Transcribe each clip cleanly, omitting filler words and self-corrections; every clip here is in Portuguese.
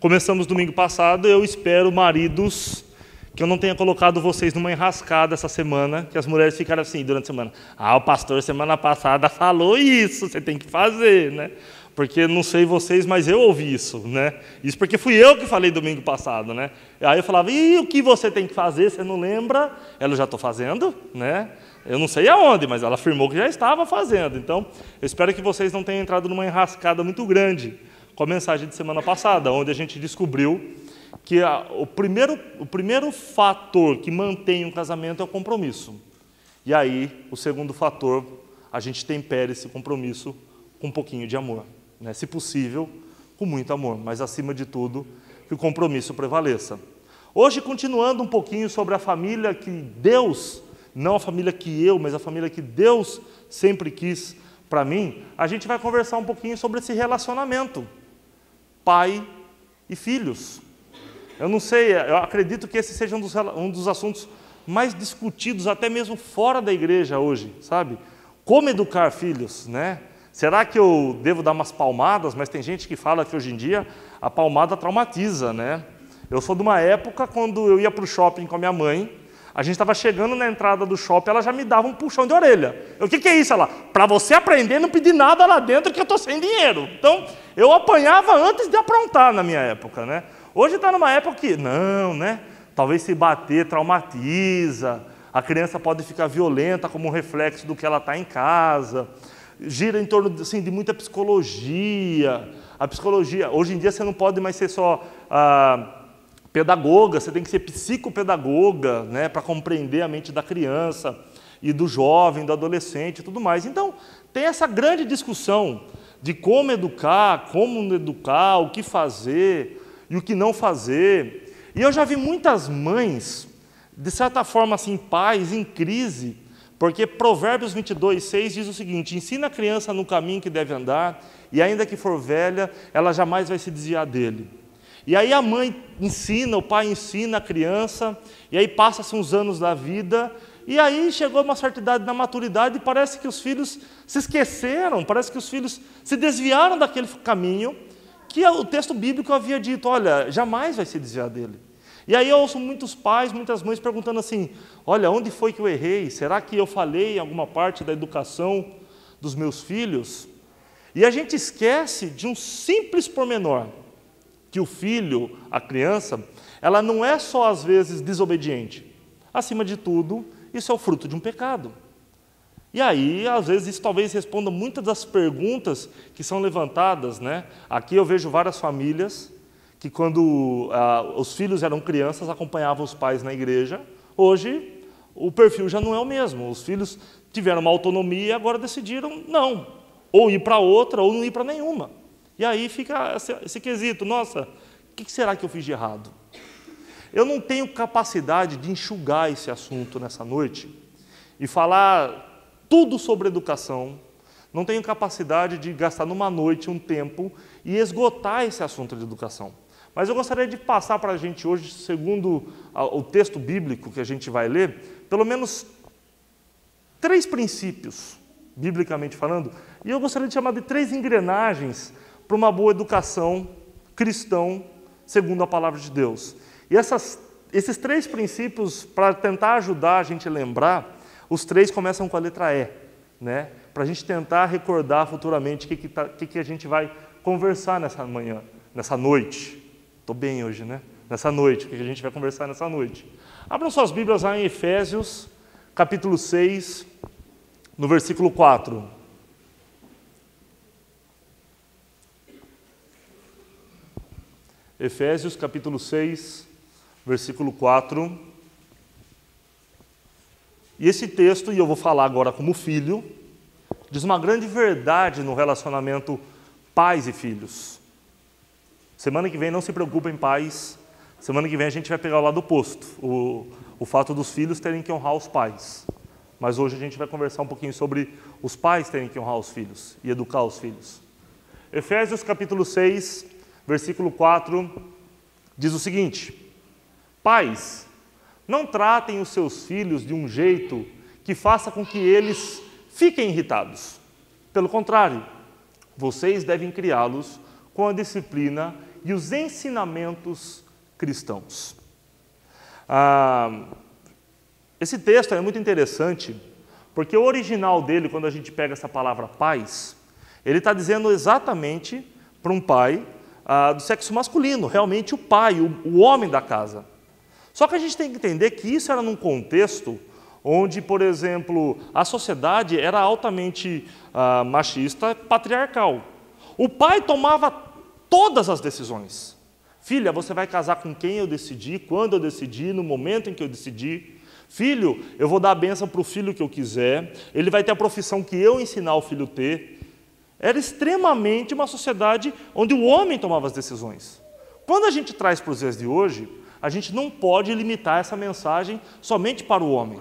começamos domingo passado, eu espero, maridos, que eu não tenha colocado vocês numa enrascada essa semana, que as mulheres ficaram assim durante a semana. O pastor semana passada falou isso, você tem que fazer, né? Porque não sei vocês, mas eu ouvi isso, né? Isso porque fui eu que falei domingo passado, né? Aí eu falava, e o que você tem que fazer, você não lembra? Ela, já estou fazendo, né? Eu não sei aonde, mas ela afirmou que já estava fazendo. Então, eu espero que vocês não tenham entrado numa enrascada muito grande com a mensagem de semana passada, onde a gente descobriu que o primeiro fator que mantém um casamento é o compromisso. E aí, o segundo fator, a gente tempera esse compromisso com um pouquinho de amor, né? Se possível, com muito amor, mas acima de tudo, que o compromisso prevaleça. Hoje, continuando um pouquinho sobre a família que Deus, não a família que eu, mas a família que Deus sempre quis para mim, a gente vai conversar um pouquinho sobre esse relacionamento, pai e filhos. Eu não sei, eu acredito que esse seja um dos assuntos mais discutidos, até mesmo fora da igreja hoje, sabe? Como educar filhos, né? Será que eu devo dar umas palmadas? Mas tem gente que fala que hoje em dia a palmada traumatiza, né? Eu sou de uma época quando eu ia para o shopping com a minha mãe, a gente estava chegando na entrada do shopping, ela já me dava um puxão de orelha. O que é isso? Ela, para você aprender, não pedir nada lá dentro que eu estou sem dinheiro. Então, eu apanhava antes de aprontar na minha época, né? Hoje está numa época que, não, né? Talvez se bater traumatiza, a criança pode ficar violenta como um reflexo do que ela está em casa. Gira em torno assim, de muita psicologia. A psicologia, hoje em dia você não pode mais ser só pedagoga, você tem que ser psicopedagoga, né, para compreender a mente da criança e do jovem, do adolescente e tudo mais. Então, tem essa grande discussão de como educar, como não educar, o que fazer e o que não fazer. E eu já vi muitas mães, de certa forma assim, pais em crise, porque Provérbios 22:6 diz o seguinte: ensina a criança no caminho que deve andar, e ainda que for velha, ela jamais vai se desviar dele. E aí a mãe ensina, o pai ensina a criança, e aí passa-se uns anos da vida, e aí chegou uma certa idade da maturidade, e parece que os filhos se esqueceram, parece que os filhos se desviaram daquele caminho, que o texto bíblico havia dito, olha, jamais vai se desviar dele. E aí eu ouço muitos pais, muitas mães perguntando assim, olha, onde foi que eu errei? Será que eu falhei em alguma parte da educação dos meus filhos? E a gente esquece de um simples pormenor, que o filho, a criança, ela não é só às vezes desobediente. Acima de tudo, isso é o fruto de um pecado. E aí, às vezes, isso talvez responda muitas das perguntas que são levantadas, né? Aqui eu vejo várias famílias que quando os filhos eram crianças, acompanhavam os pais na igreja. Hoje, o perfil já não é o mesmo. Os filhos tiveram uma autonomia e agora decidiram não. Ou ir para outra, ou não ir para nenhuma. E aí fica esse quesito, nossa, o que será que eu fiz de errado? Eu não tenho capacidade de enxugar esse assunto nessa noite e falar tudo sobre educação. Não tenho capacidade de gastar numa noite um tempo e esgotar esse assunto de educação. Mas eu gostaria de passar para a gente hoje, segundo o texto bíblico que a gente vai ler, pelo menos 3 princípios, biblicamente falando, e eu gostaria de chamar de 3 engrenagens para uma boa educação cristã, segundo a palavra de Deus. E esses 3 princípios, para tentar ajudar a gente a lembrar, os 3 começam com a letra E, né? Para a gente tentar recordar futuramente o que a gente vai conversar nessa manhã, nessa noite. Estou bem hoje, né? Nessa noite, o que a gente vai conversar nessa noite. Abram suas Bíblias lá em Efésios, capítulo 6, no versículo 4. Efésios, capítulo 6, versículo 4. E esse texto, e eu vou falar agora como filho, diz uma grande verdade no relacionamento pais e filhos. Semana que vem, não se preocupem, pais. Semana que vem a gente vai pegar o lado oposto. O fato dos filhos terem que honrar os pais. Mas hoje a gente vai conversar um pouquinho sobre os pais terem que honrar os filhos e educar os filhos. Efésios capítulo 6, versículo 4, diz o seguinte: pais, não tratem os seus filhos de um jeito que faça com que eles fiquem irritados. Pelo contrário, vocês devem criá-los com a disciplina e os ensinamentos cristãos. Esse texto é muito interessante, porque o original dele, quando a gente pega essa palavra pais, ele está dizendo exatamente para um pai do sexo masculino, realmente o pai, o homem da casa. Só que a gente tem que entender que isso era num contexto onde, por exemplo, a sociedade era altamente machista, patriarcal. O pai tomava todas as decisões. Filha, você vai casar com quem eu decidi, quando eu decidi, no momento em que eu decidi. Filho, eu vou dar a bênção para o filho que eu quiser, ele vai ter a profissão que eu ensinar o filho a ter. Era extremamente uma sociedade onde o homem tomava as decisões. Quando a gente traz para os dias de hoje, a gente não pode limitar essa mensagem somente para o homem,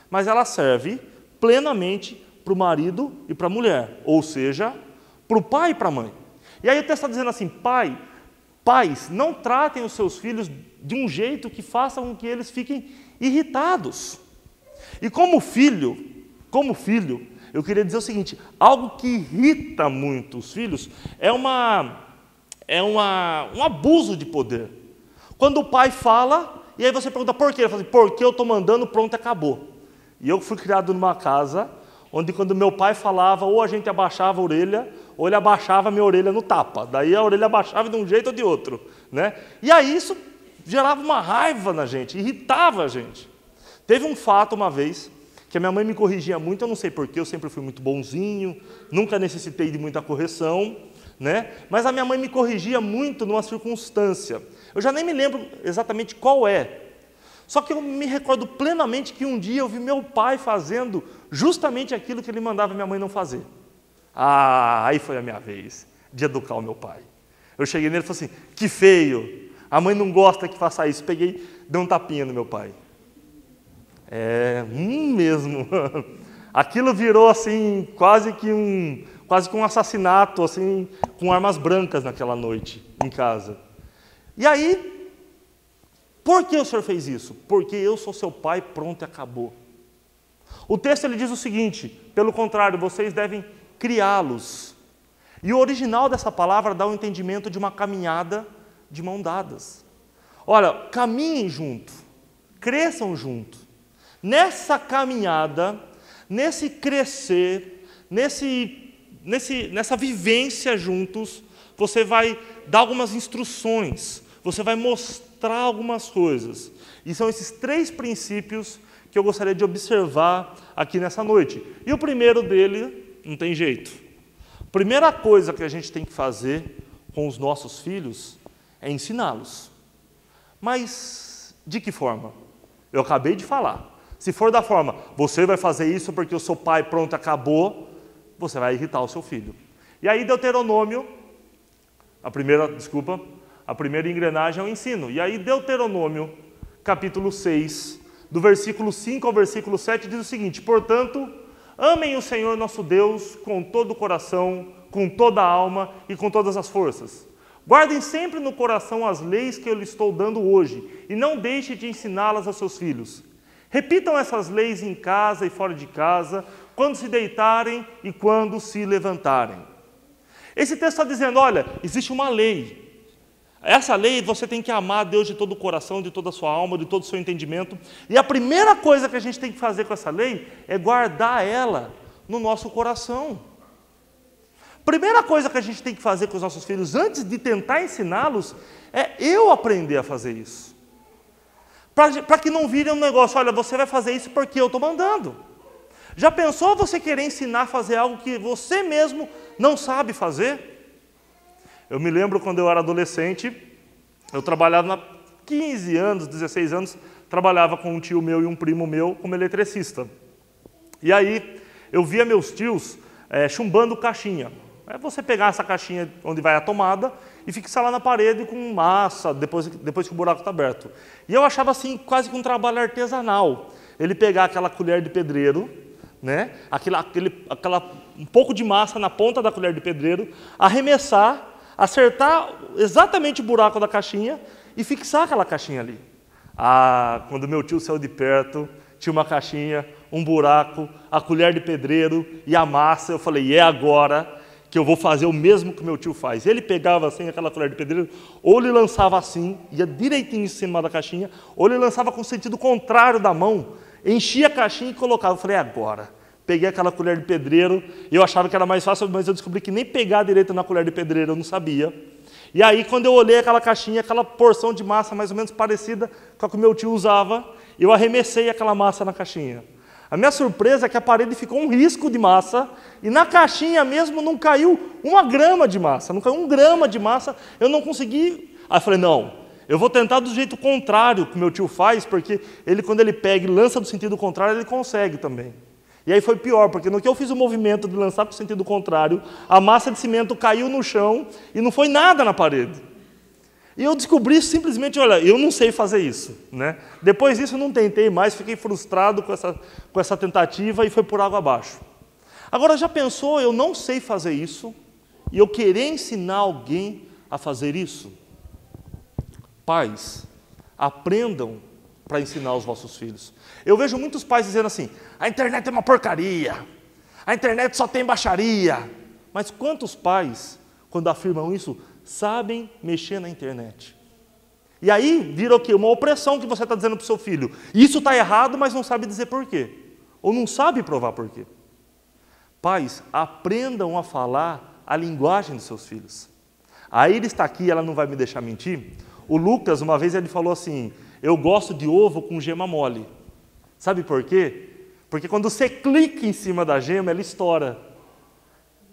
mas ela serve plenamente para o marido e para a mulher, ou seja, para o pai e para a mãe. E aí o texto está dizendo assim, pais, não tratem os seus filhos de um jeito que faça com que eles fiquem irritados. E como filho, eu queria dizer o seguinte, algo que irrita muito os filhos é um abuso de poder. Quando o pai fala, e aí você pergunta por quê? Ele fala assim, porque eu estou mandando, pronto, acabou. E eu fui criado numa casa onde quando meu pai falava, ou a gente abaixava a orelha, ou ele abaixava a minha orelha no tapa. Daí a orelha abaixava de um jeito ou de outro, né? E aí isso gerava uma raiva na gente, irritava a gente. Teve um fato uma vez, que a minha mãe me corrigia muito, eu não sei porquê, eu sempre fui muito bonzinho, nunca necessitei de muita correção, né? Mas a minha mãe me corrigia muito numa circunstância. Eu já nem me lembro exatamente qual é. Só que eu me recordo plenamente que um dia eu vi meu pai fazendo justamente aquilo que ele mandava minha mãe não fazer. Aí foi a minha vez de educar o meu pai. Eu cheguei nele e falei assim, que feio, a mãe não gosta que faça isso. Peguei, dei um tapinha no meu pai. Mesmo. Aquilo virou assim, quase que um assassinato, assim, com armas brancas naquela noite, em casa. E aí, por que o senhor fez isso? Porque eu sou seu pai, pronto e acabou. O texto ele diz o seguinte, pelo contrário, vocês devem criá-los. E o original dessa palavra dá o entendimento de uma caminhada de mãos dadas. Olha, caminhem junto, cresçam junto. Nessa caminhada, nesse crescer, nessa vivência juntos, você vai dar algumas instruções, você vai mostrar algumas coisas. E são esses 3 princípios que eu gostaria de observar aqui nessa noite. E o primeiro dele, não tem jeito. A primeira coisa que a gente tem que fazer com os nossos filhos é ensiná-los. Mas de que forma? Eu acabei de falar. Se for da forma, você vai fazer isso porque eu sou pai, pronto, acabou, você vai irritar o seu filho. E aí Deuteronômio, a primeira engrenagem é o ensino. E aí Deuteronômio, capítulo 6, do versículo 5 ao versículo 7, diz o seguinte, portanto, amem o Senhor nosso Deus com todo o coração, com toda a alma e com todas as forças. Guardem sempre no coração as leis que eu lhes estou dando hoje e não deixe de ensiná-las aos seus filhos. Repitam essas leis em casa e fora de casa, quando se deitarem e quando se levantarem. Esse texto está dizendo, olha, existe uma lei. Essa lei você tem que amar a Deus de todo o coração, de toda a sua alma, de todo o seu entendimento. E a primeira coisa que a gente tem que fazer com essa lei é guardar ela no nosso coração. Primeira coisa que a gente tem que fazer com os nossos filhos, antes de tentar ensiná-los, é eu aprender a fazer isso. Para que não vire um negócio, olha, você vai fazer isso porque eu estou mandando. Já pensou você querer ensinar a fazer algo que você mesmo não sabe fazer? Eu me lembro quando eu era adolescente, eu trabalhava 15 anos, 16 anos, trabalhava com um tio meu e um primo meu como eletricista. E aí eu via meus tios chumbando caixinha. É você pegar essa caixinha onde vai a tomada e fixar lá na parede com massa, depois que o buraco está aberto. E eu achava assim, quase que um trabalho artesanal. Ele pegar aquela colher de pedreiro, né? Um pouco de massa na ponta da colher de pedreiro, arremessar, acertar exatamente o buraco da caixinha e fixar aquela caixinha ali. Quando meu tio saiu de perto, tinha uma caixinha, um buraco, a colher de pedreiro e a massa. Eu falei, é agora que que eu vou fazer o mesmo que meu tio faz. Ele pegava assim aquela colher de pedreiro, ou ele lançava assim, ia direitinho em cima da caixinha, ou ele lançava com o sentido contrário da mão, enchia a caixinha e colocava. Eu falei, agora. Peguei aquela colher de pedreiro, e eu achava que era mais fácil, mas eu descobri que nem pegar direito na colher de pedreiro eu não sabia. E aí, quando eu olhei aquela caixinha, aquela porção de massa mais ou menos parecida com a que o meu tio usava, eu arremessei aquela massa na caixinha. A minha surpresa é que a parede ficou um risco de massa, e na caixinha mesmo não caiu 1 grama de massa, não caiu 1 grama de massa, eu não consegui. Aí eu falei, não, eu vou tentar do jeito contrário que o meu tio faz, porque ele, quando ele pega e lança do sentido contrário, ele consegue também. E aí foi pior, porque no que eu fiz o movimento de lançar para o sentido contrário, a massa de cimento caiu no chão e não foi nada na parede. E eu descobri simplesmente, olha, eu não sei fazer isso, né? Depois disso eu não tentei mais, fiquei frustrado com essa tentativa e foi por água abaixo. Agora, já pensou, eu não sei fazer isso e eu querer ensinar alguém a fazer isso? Pais, aprendam para ensinar os vossos filhos. Eu vejo muitos pais dizendo assim, a internet é uma porcaria, a internet só tem baixaria. Mas quantos pais, quando afirmam isso, sabem mexer na internet? E aí vira o quê? Uma opressão que você está dizendo para o seu filho. Isso está errado, mas não sabe dizer por quê. Ou não sabe provar por quê. Pais, aprendam a falar a linguagem dos seus filhos. A Iris está aqui, ela não vai me deixar mentir. O Lucas, uma vez ele falou assim, eu gosto de ovo com gema mole. Sabe por quê? Porque quando você clica em cima da gema, ela estoura.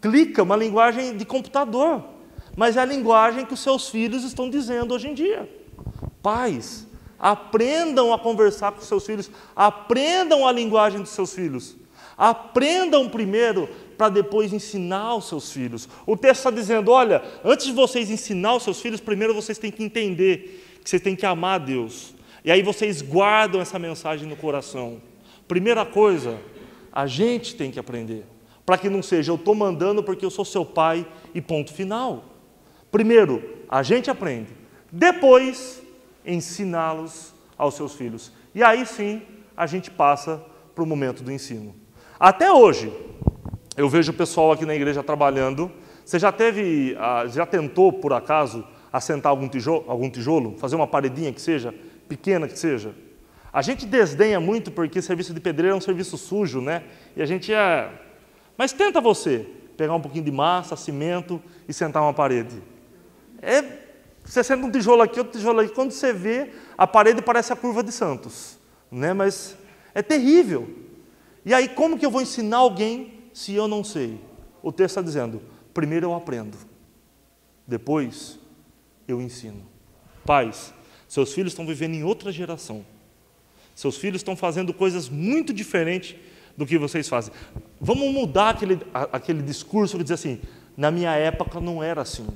Clica é uma linguagem de computador, mas é a linguagem que os seus filhos estão dizendo hoje em dia. Pais, aprendam a conversar com os seus filhos, aprendam a linguagem dos seus filhos. Aprendam primeiro para depois ensinar os seus filhos. O texto está dizendo, olha, antes de vocês ensinar os seus filhos, primeiro vocês têm que entender que vocês têm que amar a Deus. E aí vocês guardam essa mensagem no coração. Primeira coisa, a gente tem que aprender. Para que não seja, eu estou mandando porque eu sou seu pai e ponto final. Primeiro, a gente aprende. Depois, ensiná-los aos seus filhos. E aí sim, a gente passa para o momento do ensino. Até hoje, eu vejo o pessoal aqui na igreja trabalhando. Você já tentou, por acaso, assentar algum tijolo? Fazer uma paredinha que seja, pequena que seja? A gente desdenha muito porque serviço de pedreiro é um serviço sujo, né? E a gente é... Mas tenta você pegar um pouquinho de massa, cimento e sentar uma parede. Você senta um tijolo aqui, outro tijolo aqui, quando você vê, a parede parece a curva de Santos, né? Mas é terrível. E aí, como que eu vou ensinar alguém se eu não sei? O texto está dizendo, primeiro eu aprendo, depois eu ensino. Pais, seus filhos estão vivendo em outra geração. Seus filhos estão fazendo coisas muito diferentes do que vocês fazem. Vamos mudar aquele discurso que diz assim, na minha época não era assim.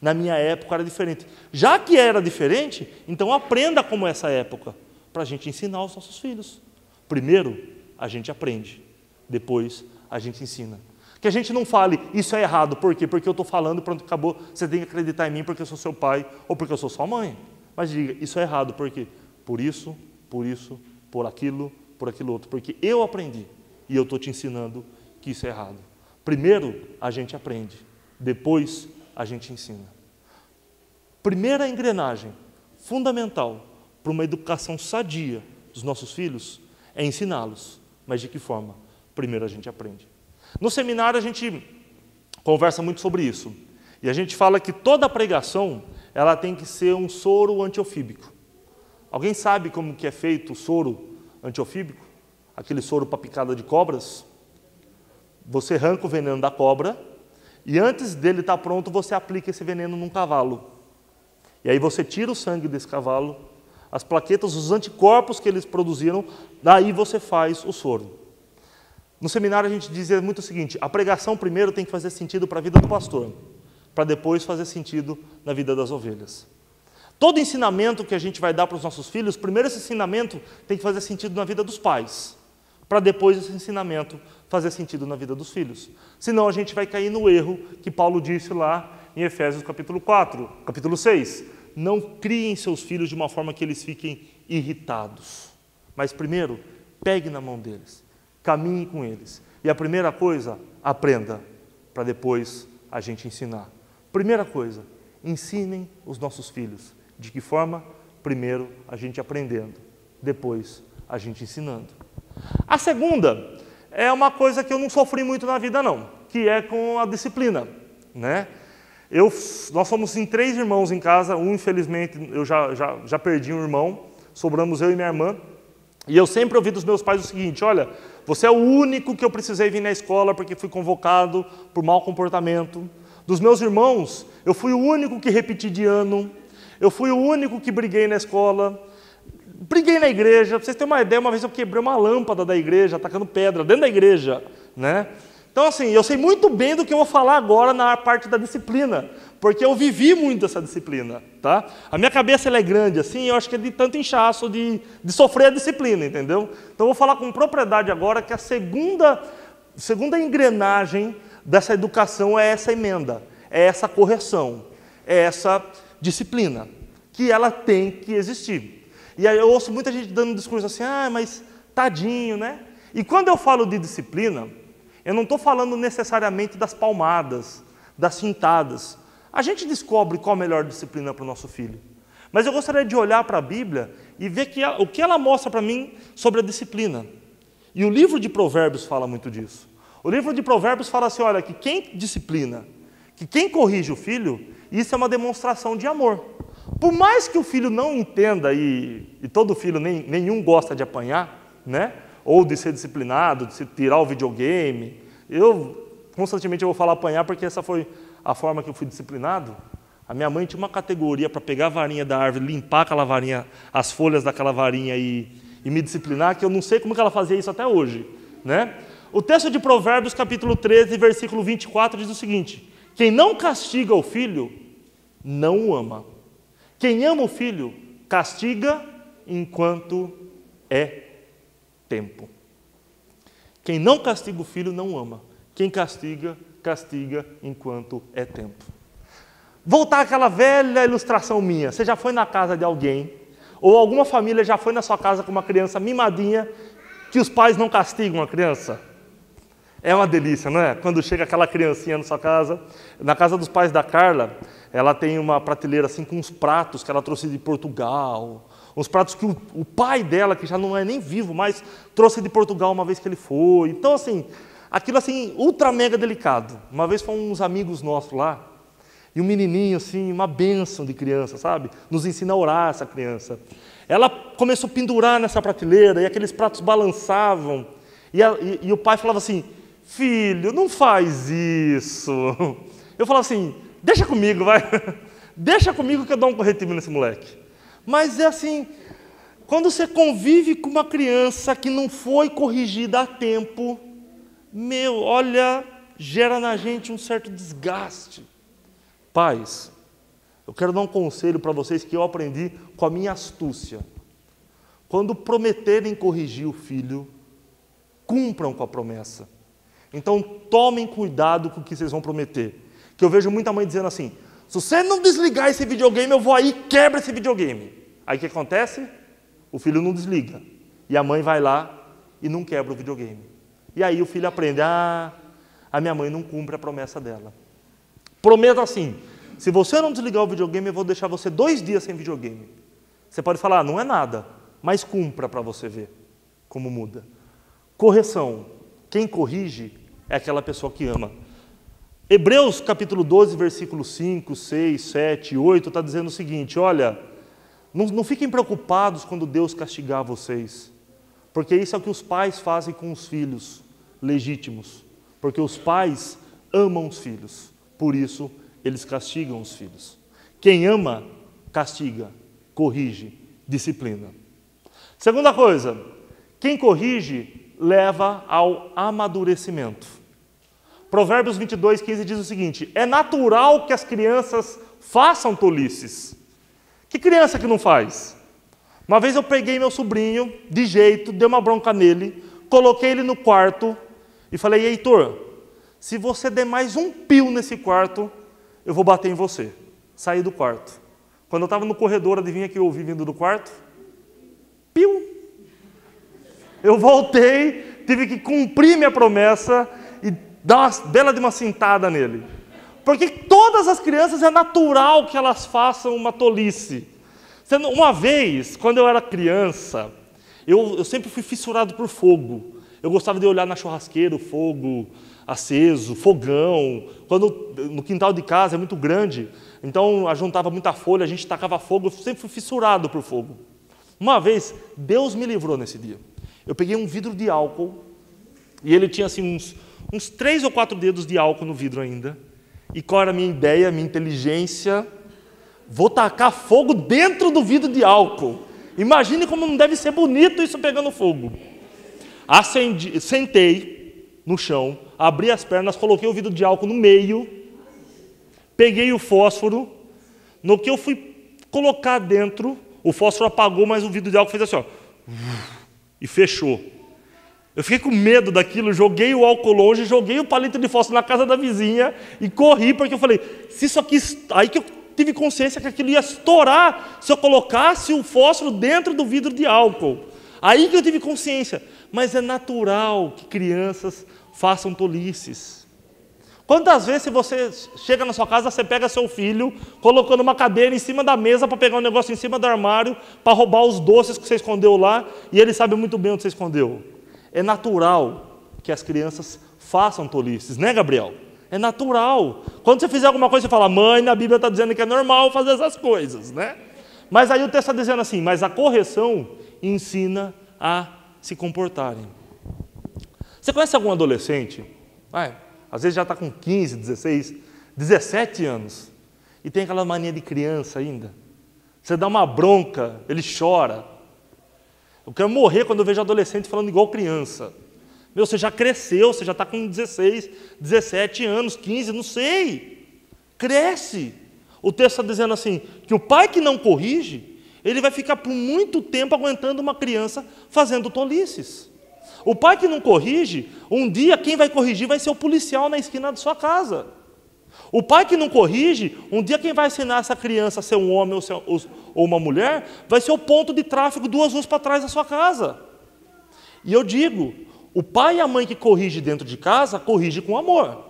Na minha época era diferente. Já que era diferente, então aprenda como é essa época, para a gente ensinar os nossos filhos. Primeiro, a gente aprende. Depois, a gente ensina. Que a gente não fale, isso é errado. Por quê? Porque eu estou falando, pronto, acabou. Você tem que acreditar em mim porque eu sou seu pai ou porque eu sou sua mãe. Mas diga, isso é errado. Por quê? Por isso, por aquilo outro. Porque eu aprendi e eu estou te ensinando que isso é errado. Primeiro, a gente aprende. Depois, a gente ensina. Primeira engrenagem fundamental para uma educação sadia dos nossos filhos é ensiná-los. Mas de que forma? Primeiro a gente aprende. No seminário a gente conversa muito sobre isso. E a gente fala que toda pregação ela tem que ser um soro antiofíbico. Alguém sabe como que é feito o soro antiofíbico? Aquele soro para picada de cobras? Você arranca o veneno da cobra e antes dele estar pronto você aplica esse veneno num cavalo. E aí você tira o sangue desse cavalo, as plaquetas, os anticorpos que eles produziram, daí você faz o soro. No seminário a gente dizia muito o seguinte, a pregação primeiro tem que fazer sentido para a vida do pastor, para depois fazer sentido na vida das ovelhas. Todo ensinamento que a gente vai dar para os nossos filhos, primeiro esse ensinamento tem que fazer sentido na vida dos pais, para depois esse ensinamento fazer sentido na vida dos filhos. Senão a gente vai cair no erro que Paulo disse lá em Efésios capítulo 6. Não criem seus filhos de uma forma que eles fiquem irritados. Mas primeiro, pegue na mão deles, caminhe com eles. E a primeira coisa, aprenda, para depois a gente ensinar. Primeira coisa, ensinem os nossos filhos. De que forma? Primeiro, a gente aprendendo. Depois, a gente ensinando. A segunda é uma coisa que eu não sofri muito na vida, não, que é com a disciplina, né? Nós somos em 3 irmãos em casa, infelizmente, eu já perdi um irmão, sobramos eu e minha irmã, e eu sempre ouvi dos meus pais o seguinte: olha, você é o único que eu precisei vir na escola porque fui convocado por mau comportamento. Dos meus irmãos, eu fui o único que repeti de ano, eu fui o único que briguei na escola, briguei na igreja. Pra vocês terem uma ideia, uma vez eu quebrei uma lâmpada da igreja, atacando pedra dentro da igreja, né? Então, assim, eu sei muito bem do que eu vou falar agora na parte da disciplina, porque eu vivi muito essa disciplina, tá? A minha cabeça ela é grande, assim, eu acho que é de tanto inchaço de sofrer a disciplina, entendeu? Então, eu vou falar com propriedade agora que a segunda engrenagem dessa educação é essa emenda, é essa correção, é essa disciplina, que ela tem que existir. E aí eu ouço muita gente dando um discurso assim: ah, mas tadinho, né? E quando eu falo de disciplina, eu não estou falando necessariamente das palmadas, das cintadas. A gente descobre qual a melhor disciplina para o nosso filho. Mas eu gostaria de olhar para a Bíblia e ver o que ela mostra para mim sobre a disciplina. E o livro de Provérbios fala muito disso. O livro de Provérbios fala assim: olha, que quem disciplina, que quem corrige o filho, isso é uma demonstração de amor. Por mais que o filho não entenda, e todo filho, nenhum gosta de apanhar, né? Ou de ser disciplinado, de se tirar o videogame. Constantemente eu vou falar apanhar porque essa foi a forma que eu fui disciplinado. A minha mãe tinha uma categoria para pegar a varinha da árvore, limpar aquela varinha, as folhas daquela varinha e me disciplinar, que eu não sei como que ela fazia isso até hoje, né? O texto de Provérbios, capítulo 13, versículo 24, diz o seguinte: quem não castiga o filho, não o ama. Quem ama o filho, castiga enquanto é tempo. Quem não castiga o filho, não ama. Quem castiga, castiga enquanto é tempo. Voltar àquela velha ilustração minha. Você já foi na casa de alguém, ou alguma família já foi na sua casa com uma criança mimadinha, que os pais não castigam a criança? É uma delícia, não é? Quando chega aquela criancinha na sua casa. Na casa dos pais da Carla, ela tem uma prateleira assim com uns pratos que ela trouxe de Portugal. Uns pratos que o pai dela, que já não é nem vivo, mas trouxe de Portugal uma vez que ele foi. Então, assim, aquilo assim, ultra mega delicado. Uma vez foram uns amigos nossos lá, e um menininho assim, uma bênção de criança, sabe? Nos ensina a orar essa criança. Ela começou a pendurar nessa prateleira, e aqueles pratos balançavam. E o pai falava assim: filho, não faz isso. Eu falava assim: deixa comigo, vai. Deixa comigo que eu dou um corretivo nesse moleque. Mas é assim, quando você convive com uma criança que não foi corrigida a tempo, olha, gera na gente um certo desgaste. Pais, eu quero dar um conselho para vocês que eu aprendi com a minha astúcia. Quando prometerem corrigir o filho, cumpram com a promessa. Então, tomem cuidado com o que vocês vão prometer. Que eu vejo muita mãe dizendo assim: se você não desligar esse videogame, eu vou aí e quebro esse videogame. Aí o que acontece? O filho não desliga. E a mãe vai lá e não quebra o videogame. E aí o filho aprende: a minha mãe não cumpre a promessa dela. Prometo assim: se você não desligar o videogame, eu vou deixar você 2 dias sem videogame. Você pode falar: não é nada, mas cumpra para você ver como muda. Correção. Quem corrige é aquela pessoa que ama. Hebreus capítulo 12, versículos 5, 6, 7 e 8 está dizendo o seguinte: olha, não fiquem preocupados quando Deus castigar vocês, porque isso é o que os pais fazem com os filhos legítimos, porque os pais amam os filhos, por isso eles castigam os filhos. Quem ama, castiga, corrige, disciplina. Segunda coisa, quem corrige leva ao amadurecimento. Provérbios 22, 15 diz o seguinte: é natural que as crianças façam tolices. Que criança que não faz? Uma vez eu peguei meu sobrinho, de jeito, dei uma bronca nele, coloquei ele no quarto e falei: Heitor, se você der mais um pio nesse quarto, eu vou bater em você. Saí do quarto. Quando eu estava no corredor, adivinha que eu ouvi vindo do quarto? Piu! Eu voltei, tive que cumprir minha promessa e dar uma bela de uma cintada nele. Porque todas as crianças é natural que elas façam uma tolice. Uma vez, quando eu era criança, eu sempre fui fissurado por fogo. Eu gostava de olhar na churrasqueira, o fogo aceso, fogão. Quando no quintal de casa é muito grande, então juntava muita folha, a gente tacava fogo, eu sempre fui fissurado por fogo. Uma vez, Deus me livrou nesse dia. Eu peguei um vidro de álcool, e ele tinha assim uns 3 ou 4 dedos de álcool no vidro ainda. E qual era a minha ideia, a minha inteligência? Vou tacar fogo dentro do vidro de álcool. Imagine como não deve ser bonito isso pegando fogo. Acendi, sentei no chão, abri as pernas, coloquei o vidro de álcool no meio, peguei o fósforo, no que eu fui colocar dentro, o fósforo apagou, mas o vidro de álcool fez assim, ó, e fechou. Eu fiquei com medo daquilo, joguei o álcool longe, joguei o palito de fósforo na casa da vizinha e corri, porque eu falei, se isso aqui... Aí que eu tive consciência que aquilo ia estourar se eu colocasse o fósforo dentro do vidro de álcool. Aí que eu tive consciência. Mas é natural que crianças façam tolices. Quantas vezes você chega na sua casa, você pega seu filho, colocando uma cadeira em cima da mesa para pegar um negócio em cima do armário, para roubar os doces que você escondeu lá, e ele sabe muito bem onde você escondeu. É natural que as crianças façam tolices, né, Gabriel? É natural. Quando você fizer alguma coisa, você fala, mãe, na Bíblia está dizendo que é normal fazer essas coisas, né? Mas aí o texto está dizendo assim, mas a correção ensina a se comportarem. Você conhece algum adolescente? Às vezes já está com 15, 16, 17 anos, e tem aquela mania de criança ainda. Você dá uma bronca, ele chora. Eu quero morrer quando eu vejo adolescente falando igual criança. Meu, você já cresceu, você já está com 16, 17 anos, 15, não sei. Cresce. O texto está dizendo assim, que o pai que não corrige, ele vai ficar por muito tempo aguentando uma criança fazendo tolices. O pai que não corrige, um dia quem vai corrigir vai ser o policial na esquina da sua casa. O pai que não corrige, um dia quem vai ensinar essa criança a ser um homem ou uma mulher, vai ser o ponto de tráfego 2 ruas para trás da sua casa. E eu digo, o pai e a mãe que corrige dentro de casa, corrige com amor.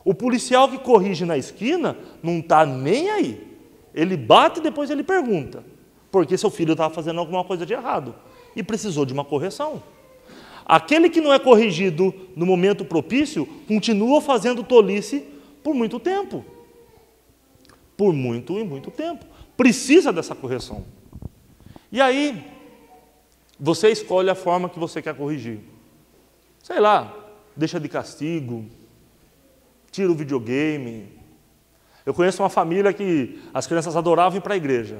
O policial que corrige na esquina, não está nem aí. Ele bate e depois ele pergunta, porque seu filho estava fazendo alguma coisa de errado e precisou de uma correção. Aquele que não é corrigido no momento propício, continua fazendo tolice por muito tempo. Por muito e muito tempo. Precisa dessa correção. E aí, você escolhe a forma que você quer corrigir. Sei lá, deixa de castigo, tira o videogame. Eu conheço uma família que as crianças adoravam ir para a igreja.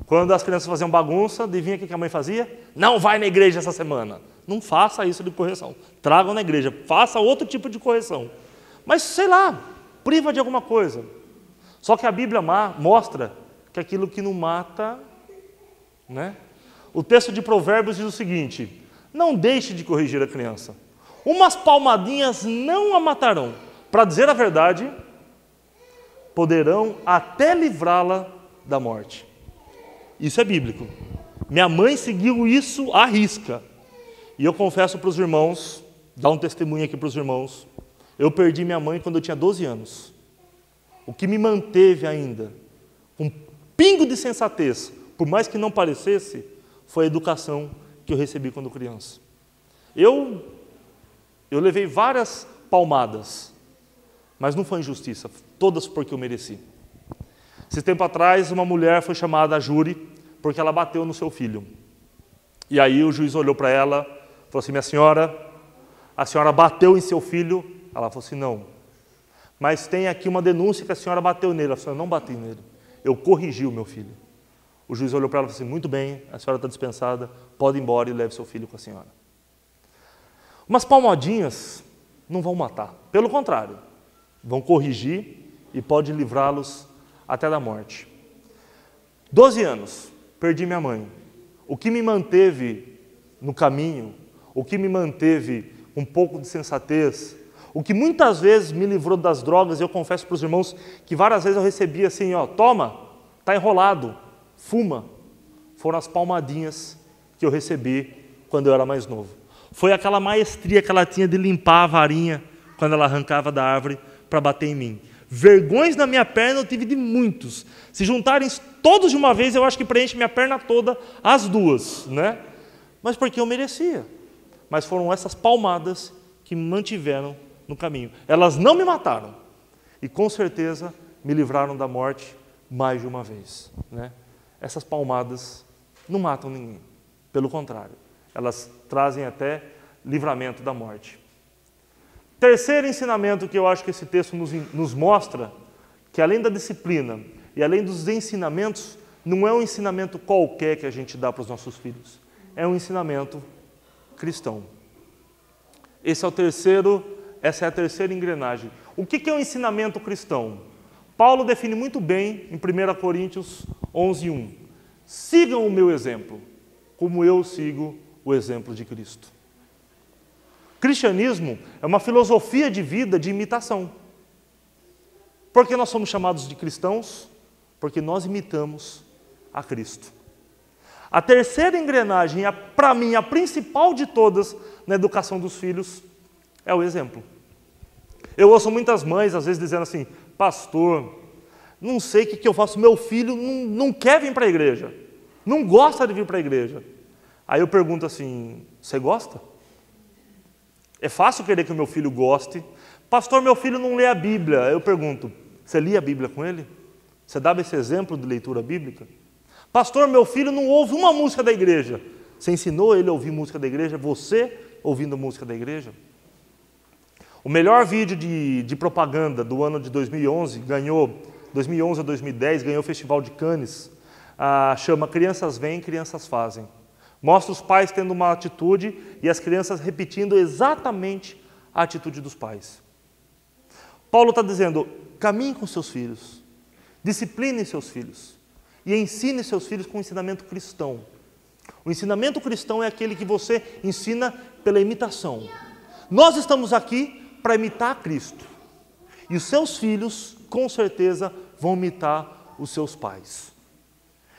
Quando as crianças faziam bagunça, adivinha o que a mãe fazia? Não vai na igreja essa semana. Não faça isso de correção. Tragam na igreja, faça outro tipo de correção. Mas, sei lá, priva de alguma coisa. Só que a Bíblia mostra que aquilo que não mata, né? O texto de Provérbios diz o seguinte, não deixe de corrigir a criança. Umas palmadinhas não a matarão. Para dizer a verdade, poderão até livrá-la da morte. Isso é bíblico. Minha mãe seguiu isso à risca. E eu confesso para os irmãos, dá um testemunho aqui para os irmãos, eu perdi minha mãe quando eu tinha 12 anos. O que me manteve ainda, com um pingo de sensatez, por mais que não parecesse, foi a educação que eu recebi quando criança. Eu levei várias palmadas, mas não foi injustiça, todas porque eu mereci. Esse tempo atrás, uma mulher foi chamada a júri porque ela bateu no seu filho. E aí o juiz olhou para ela, falou assim, minha senhora, a senhora bateu em seu filho? Ela falou assim, não. Mas tem aqui uma denúncia que a senhora bateu nele. Ela falou, eu não bati nele, eu corrigi o meu filho. O juiz olhou para ela e falou assim, muito bem, a senhora está dispensada, pode ir embora e leve seu filho com a senhora. Umas palmadinhas não vão matar, pelo contrário, vão corrigir e pode livrá-los até da morte. 12 anos, perdi minha mãe. O que me manteve no caminho, o que me manteve com um pouco de sensatez, o que muitas vezes me livrou das drogas, e eu confesso para os irmãos que várias vezes eu recebia assim, ó, toma, está enrolado, fuma. Foram as palmadinhas que eu recebi quando eu era mais novo. Foi aquela maestria que ela tinha de limpar a varinha quando ela arrancava da árvore para bater em mim. Vergões na minha perna eu tive de muitos. Se juntarem todos de uma vez, eu acho que preenche minha perna toda, as duas, né? Mas porque eu merecia. Mas foram essas palmadas que me mantiveram no caminho. Elas não me mataram. E com certeza me livraram da morte mais de uma vez, né? Essas palmadas não matam ninguém. Pelo contrário, elas trazem até livramento da morte. Terceiro ensinamento que eu acho que esse texto nos mostra, que além da disciplina e além dos ensinamentos, não é um ensinamento qualquer que a gente dá para os nossos filhos. É um ensinamento cristão. Essa é a terceira engrenagem. O que é um ensinamento cristão? Paulo define muito bem em 1 Coríntios 11:1. Sigam o meu exemplo, como eu sigo o exemplo de Cristo. Cristianismo é uma filosofia de vida de imitação. Por que nós somos chamados de cristãos? Porque nós imitamos a Cristo. A terceira engrenagem, para mim, a principal de todas na educação dos filhos, é o exemplo. Eu ouço muitas mães, às vezes, dizendo assim: pastor, não sei o que eu faço, meu filho não quer vir para a igreja, não gosta de vir para a igreja. Aí eu pergunto assim: você gosta? É fácil querer que o meu filho goste. Pastor, meu filho não lê a Bíblia. Eu pergunto: você lia a Bíblia com ele? Você dava esse exemplo de leitura bíblica? Pastor, meu filho não ouve uma música da igreja. Você ensinou ele a ouvir música da igreja? Você ouvindo música da igreja? O melhor vídeo de propaganda do ano de 2011, 2011 a 2010, ganhou o Festival de Cannes, chama Crianças Vêm, Crianças Fazem. Mostra os pais tendo uma atitude e as crianças repetindo exatamente a atitude dos pais. Paulo está dizendo: caminhe com seus filhos, discipline seus filhos e ensine seus filhos com o ensinamento cristão. O ensinamento cristão é aquele que você ensina pela imitação. Nós estamos aqui para imitar Cristo. E os seus filhos, com certeza, vão imitar os seus pais.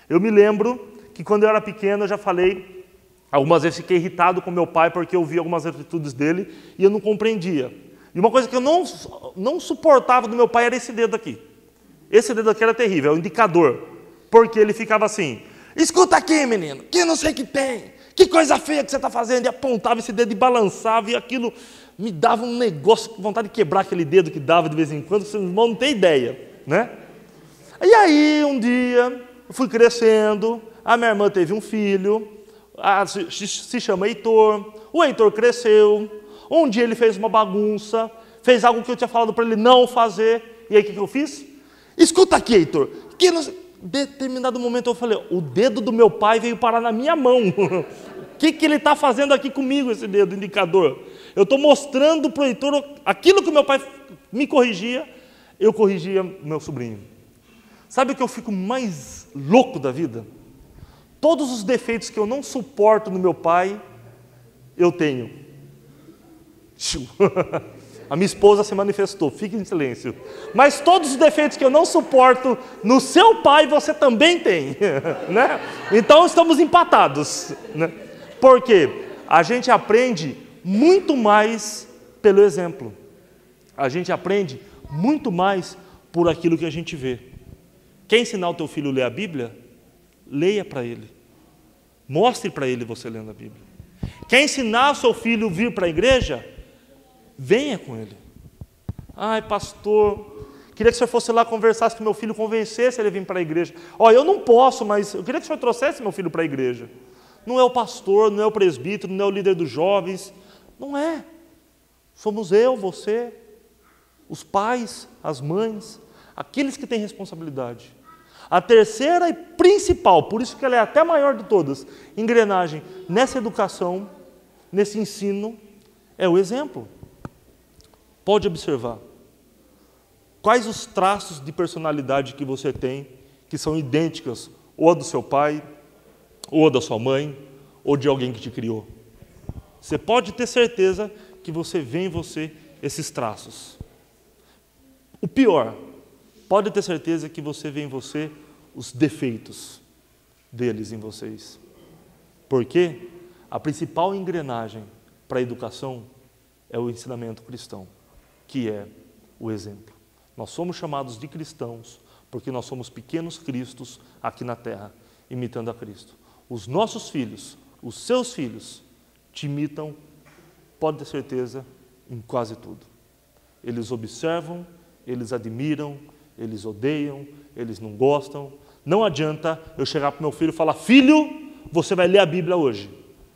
Eu me lembro que quando eu era pequeno, eu já falei, algumas vezes fiquei irritado com meu pai porque eu vi algumas atitudes dele e eu não compreendia. E uma coisa que eu não suportava do meu pai era esse dedo aqui. Esse dedo aqui era terrível, é o indicador. Porque ele ficava assim: escuta aqui, menino, que não sei o que tem, que coisa feia que você está fazendo. E apontava esse dedo e balançava, e aquilo me dava um negócio, vontade de quebrar aquele dedo que dava de vez em quando, seu irmão não tem ideia, né? E aí, um dia, eu fui crescendo, a minha irmã teve um filho, se chama Heitor, o Heitor cresceu, um dia ele fez uma bagunça, fez algo que eu tinha falado para ele não fazer, e aí o que eu fiz? Escuta aqui, Heitor, que não... determinado momento eu falei: o dedo do meu pai veio parar na minha mão. O que ele está fazendo aqui comigo, esse dedo indicador? Eu estou mostrando para o Heitor aquilo que o meu pai me corrigia, eu corrigia meu sobrinho. Sabe o que eu fico mais louco da vida? Todos os defeitos que eu não suporto no meu pai, eu tenho. A minha esposa se manifestou, fique em silêncio. Mas todos os defeitos que eu não suporto no seu pai, você também tem. Né? Então estamos empatados. Né? Por quê? A gente aprende muito mais pelo exemplo. A gente aprende muito mais por aquilo que a gente vê. Quer ensinar o teu filho a ler a Bíblia? Leia para ele. Mostre para ele você lendo a Bíblia. Quer ensinar o seu filho a vir para a igreja? Venha com ele. Ai, pastor, queria que o senhor fosse lá conversasse com meu filho, convencesse ele a vir para a igreja. Eu não posso, mas eu queria que o senhor trouxesse meu filho para a igreja. Não é o pastor, não é o presbítero, não é o líder dos jovens. Não é. Somos eu, você, os pais, as mães, aqueles que têm responsabilidade. A terceira e principal, por isso que ela é até maior de todas, engrenagem nessa educação, nesse ensino, é o exemplo. Pode observar. Quais os traços de personalidade que você tem que são idênticas ou a do seu pai, ou a da sua mãe, ou de alguém que te criou? Você pode ter certeza que você vê em você esses traços. O pior, pode ter certeza que você vê em você os defeitos deles em vocês. Porque a principal engrenagem para a educação é o ensinamento cristão, que é o exemplo. Nós somos chamados de cristãos porque nós somos pequenos cristos aqui na terra, imitando a Cristo. Os nossos filhos, os seus filhos, te imitam, pode ter certeza, em quase tudo. Eles observam, eles admiram, eles odeiam, eles não gostam. Não adianta eu chegar para o meu filho e falar: filho, você vai ler a Bíblia hoje.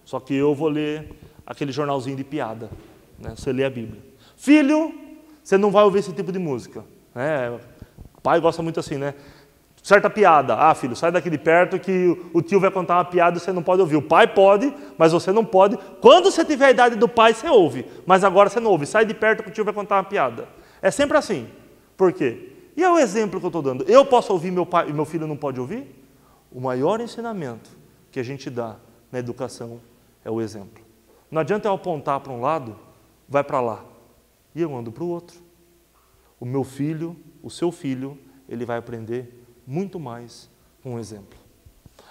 Só que eu vou ler aquele jornalzinho de piada, né? Você lê a Bíblia. Filho, você não vai ouvir esse tipo de música, né? O pai gosta muito assim, né? Certa piada. Ah, filho, sai daqui de perto que o tio vai contar uma piada e você não pode ouvir. O pai pode, mas você não pode. Quando você tiver a idade do pai, você ouve. Mas agora você não ouve. Sai de perto que o tio vai contar uma piada. É sempre assim. Por quê? E é o exemplo que eu estou dando. Eu posso ouvir meu pai e meu filho não pode ouvir? O maior ensinamento que a gente dá na educação é o exemplo. Não adianta eu apontar para um lado, vai para lá. E eu ando para o outro. O meu filho, o seu filho, ele vai aprender muito mais com um exemplo.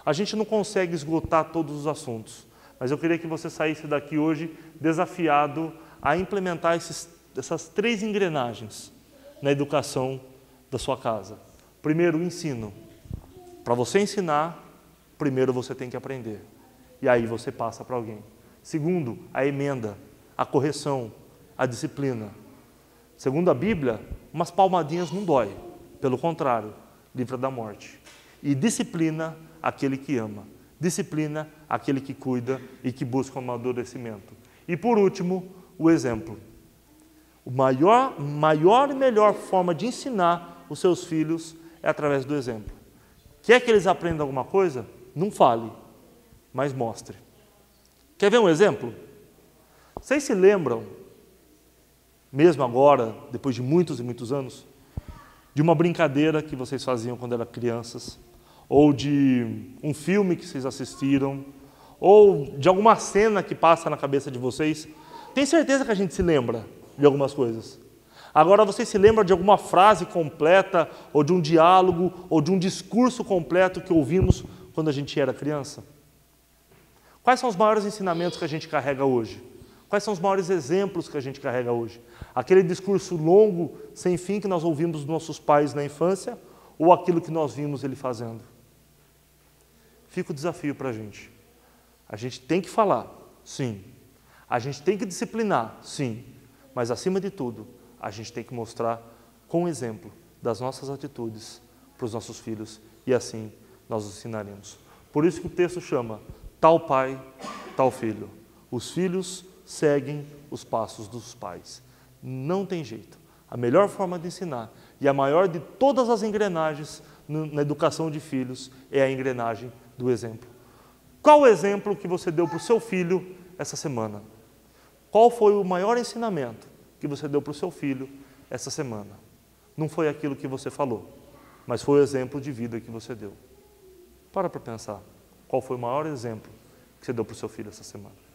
A gente não consegue esgotar todos os assuntos, mas eu queria que você saísse daqui hoje desafiado a implementar essas 3 engrenagens na educação da sua casa. Primeiro, o ensino. Para você ensinar, primeiro você tem que aprender. E aí você passa para alguém. Segundo, a emenda, a correção, a disciplina. Segundo a Bíblia, umas palmadinhas não dói. Pelo contrário, livra da morte. E disciplina aquele que ama. Disciplina aquele que cuida e que busca um amadurecimento. E por último, o exemplo. A maior e melhor forma de ensinar os seus filhos é através do exemplo. Quer que eles aprendam alguma coisa? Não fale, mas mostre. Quer ver um exemplo? Vocês se lembram, mesmo agora, depois de muitos e muitos anos, de uma brincadeira que vocês faziam quando eram crianças, ou de um filme que vocês assistiram, ou de alguma cena que passa na cabeça de vocês? Tem certeza que a gente se lembra de algumas coisas. Agora, vocês se lembram de alguma frase completa, ou de um diálogo, ou de um discurso completo que ouvimos quando a gente era criança? Quais são os maiores ensinamentos que a gente carrega hoje? Quais são os maiores exemplos que a gente carrega hoje? Aquele discurso longo, sem fim, que nós ouvimos dos nossos pais na infância, ou aquilo que nós vimos ele fazendo? Fica o desafio para a gente. A gente tem que falar, sim. A gente tem que disciplinar, sim. Mas, acima de tudo, a gente tem que mostrar com exemplo das nossas atitudes para os nossos filhos, e assim nós os ensinaremos. Por isso que o texto chama tal pai, tal filho. Os filhos seguem os passos dos pais. Não tem jeito. A melhor forma de ensinar e a maior de todas as engrenagens na educação de filhos é a engrenagem do exemplo. Qual o exemplo que você deu para o seu filho essa semana? Qual foi o maior ensinamento que você deu para o seu filho essa semana? Não foi aquilo que você falou, mas foi o exemplo de vida que você deu. Para pensar. Qual foi o maior exemplo que você deu para o seu filho essa semana?